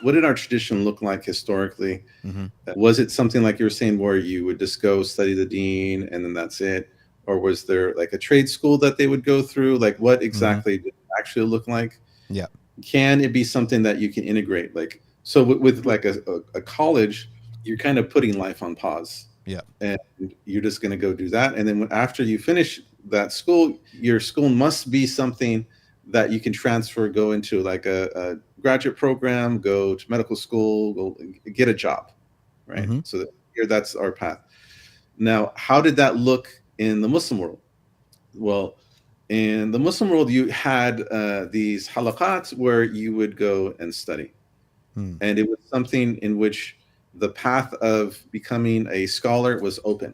what did our tradition look like historically? Mm-hmm. Was it something like you were saying where you would just go study the deen and then that's it? Or was there like a trade school that they would go through? Like what Mm-hmm. exactly did it actually look like? Yeah. Can it be something that you can integrate? Like, so with like a college, you're kind of putting life on pause Yeah. and you're just going to go do that. And then after you finish that school, your school must be something that you can transfer, go into like a graduate program, go to medical school, go get a job, right? Mm-hmm. So that, here, that's our path. Now, how did that look in the Muslim world? Well, in the Muslim world, you had these halaqat where you would go and study. Mm. And it was something in which the path of becoming a scholar was open.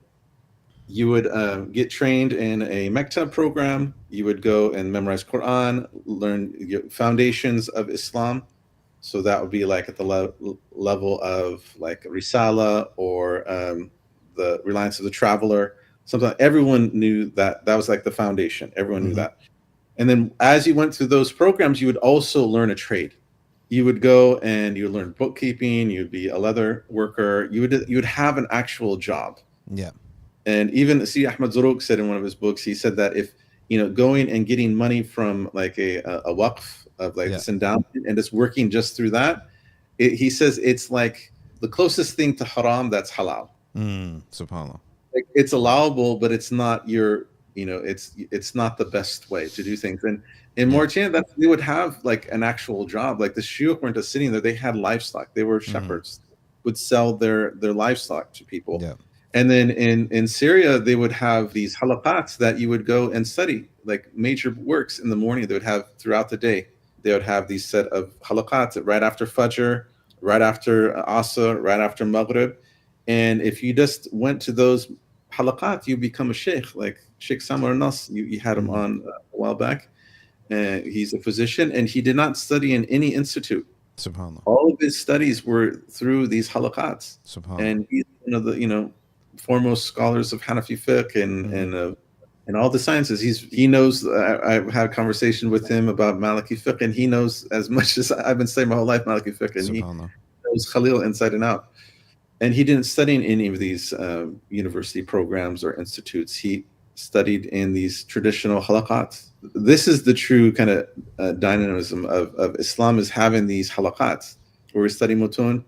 You would get trained in a Mektab program. You would go and memorize Quran, learn your foundations of Islam. So that would be like at the level of like Risala or the Reliance of the Traveler. Something everyone knew that that was like the foundation. Everyone knew Mm-hmm. that. And then as you went through those programs, you would also learn a trade. You would go and you would learn bookkeeping. You'd be a leather worker. You would have an actual job. Yeah. And even see Ahmad Zarruq said in one of his books, he said that if going and getting money from like a waqf of like Yeah. this endowment and just working just through that, he says it's like the closest thing to haram that's halal. Subhanallah. Like it's allowable, but it's not your, it's not the best way to do things. And in Yeah. Mauritania, that they would have like an actual job. Like the shuyukh weren't just sitting there; they had livestock. They were Mm-hmm. shepherds, would sell their livestock to people. Yeah. And then in Syria, they would have these halaqats that you would go and study, like major works in the morning. They would have throughout the day. They would have these set of halaqats right after Fajr, right after Asr, right after Maghrib. And if you just went to those halaqat, you become a sheikh, like Sheikh Samar Nas. You had him Mm-hmm. on a while back. He's a physician, and he did not study in any institute. Subhanallah. All of his studies were through these halaqats, Subhanallah. and he's one of the foremost scholars of Hanafi fiqh Mm-hmm. and all the sciences. He knows. I've had a conversation with him about Maliki fiqh, and he knows as much as I've been studying my whole life Maliki fiqh, and he Subhanallah. knows Khalil inside and out. And he didn't study in any of these university programs or institutes. He studied in these traditional halaqats. This is the true kind of dynamism of Islam, is having these halaqats where we study mutun.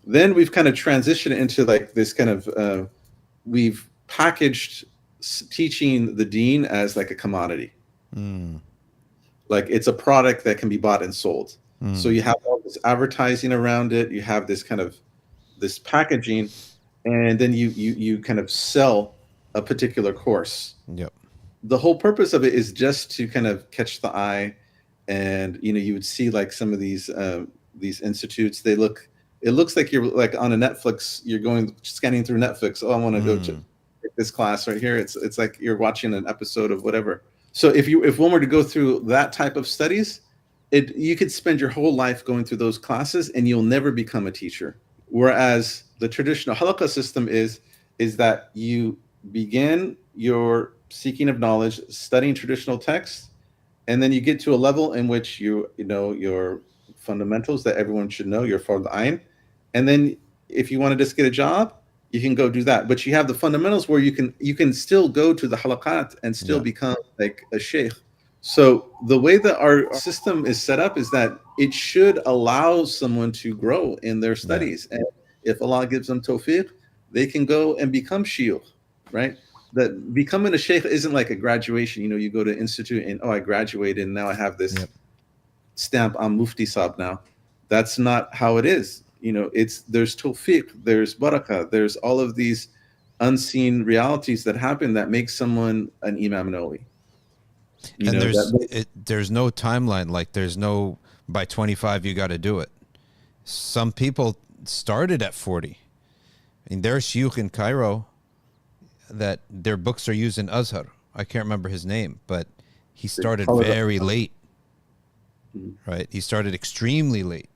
Then we've kind of transitioned into like this kind of we've packaged teaching the deen as like a commodity, Mm. like it's a product that can be bought and sold. So Mm. you have all this advertising around it, you have this kind of this packaging, and then you kind of sell a particular course. Yep. The whole purpose of it is just to kind of catch the eye. And you would see like some of these institutes, it looks like you're like on a Netflix, you're going scanning through Netflix. Oh, I want to go to Mm. this class right here. It's like you're watching an episode of whatever. So if one were to go through that type of studies, you could spend your whole life going through those classes and you'll never become a teacher. Whereas the traditional halakha system is that you begin your seeking of knowledge, studying traditional texts, and then you get to a level in which you know your fundamentals that everyone should know, your fard ayn, and then if you want to just get a job, you can go do that. But you have the fundamentals where you can still go to the halaqat and still Yeah. become like a sheikh. So the way that our system is set up is that it should allow someone to grow in their Yeah. studies, and if Allah gives them tawfiq, they can go and become shiyukh, right? That becoming a sheikh isn't like a graduation. You go to institute and I graduated and now I have this Yep. stamp. I'm mufti sab now. That's not how it is. There's tawfiq, there's barakah, there's all of these unseen realities that happen that make someone an Imam Nawawi. And That there's no timeline. Like there's no by 25 you got to do it. Some people started at 40. And there's shuyukh in Cairo that their books are used in Azhar. I can't remember his name, but he started very late. Right? He started extremely late.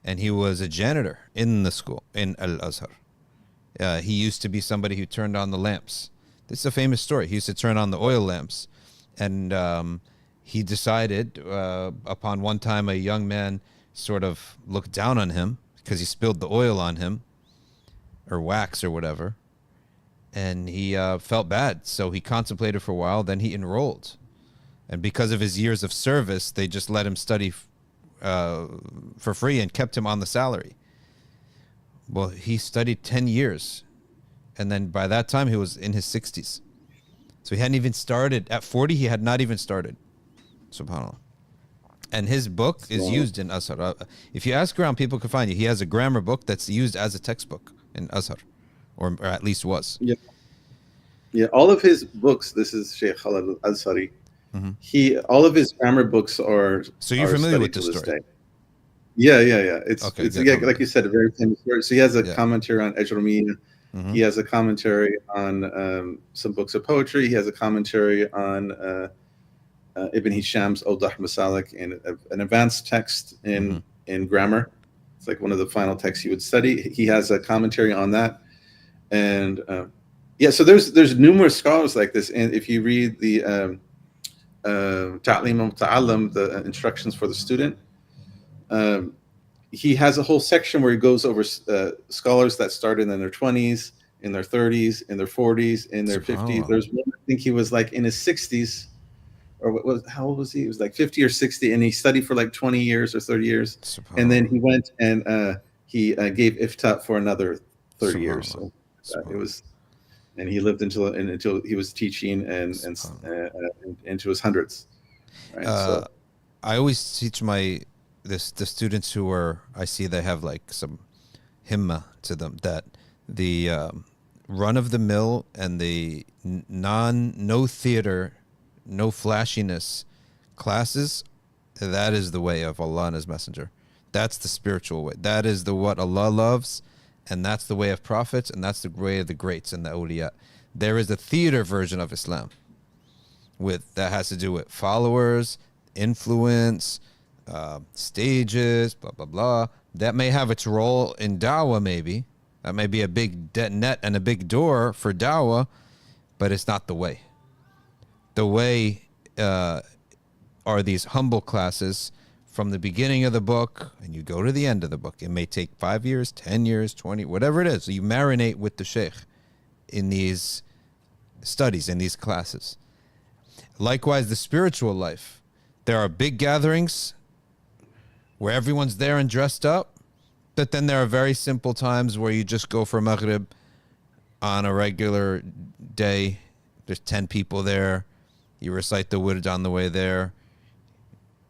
And he was a janitor in the school in Al-Azhar. He used to be somebody who turned on the lamps. This is a famous story. He used to turn on the oil lamps. And he decided, upon one time a young man sort of looked down on him because he spilled the oil on him, or wax or whatever. And he felt bad. So he contemplated for a while. Then he enrolled. And because of his years of service, they just let him study for free and kept him on the salary. Well, he studied 10 years. And then by that time, he was in his 60s. So he hadn't even started. At 40, he had not even started. SubhanAllah. And his book is used in Azhar. If you ask around, people can find you. He has a grammar book that's used as a textbook in Azhar, or at least was. Yeah. Yeah, all of his books, this is Shaykh Khalid al-Azhari. All of his grammar books are. So you're familiar with the story? Day. Yeah. It's okay, like you said, a very famous story. So he has a commentary on Ajrumiyya. He has a commentary on some books of poetry. He has a commentary on Ibn Hisham's Awdah Masalik, and an advanced text in grammar. It's like one of the final texts you would study. He has a commentary on that, and so there's numerous scholars like this. And if you read the Ta'lim al-Ta'allam, the instructions for the student, he has a whole section where he goes over scholars that started in their 20s, in their 30s, in their 40s, in their 50s. There's one, I think he was like in his 60s. Or how old was he? He was like 50 or 60, and he studied for like 20 years or 30 years. And then he went and he gave ifta for another 30 years. So it was, and he lived until he was teaching and into his hundreds. Right? So I always teach the students who I see they have like some himma to them, that the run of the mill and the no theater, no flashiness classes, that is the way of Allah and His Messenger. That's the spiritual way. That is what Allah loves, and that's the way of prophets, and that's the way of the greats and the awliya. There is a theater version of Islam that has to do with followers, influence, stages, blah, blah, blah. That may have its role in da'wah, maybe. That may be a big net and a big door for da'wah, but it's not the way. The way are these humble classes from the beginning of the book, and you go to the end of the book. It may take 5 years, 10 years, 20, whatever it is. So you marinate with the sheikh in these studies, in these classes. Likewise, the spiritual life. There are big gatherings where everyone's there and dressed up, but then there are very simple times where you just go for Maghrib on a regular day. There's 10 people there. You recite the wird on the way there.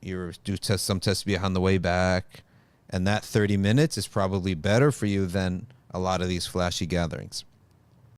You do some tasbih on the way back. And that 30 minutes is probably better for you than a lot of these flashy gatherings.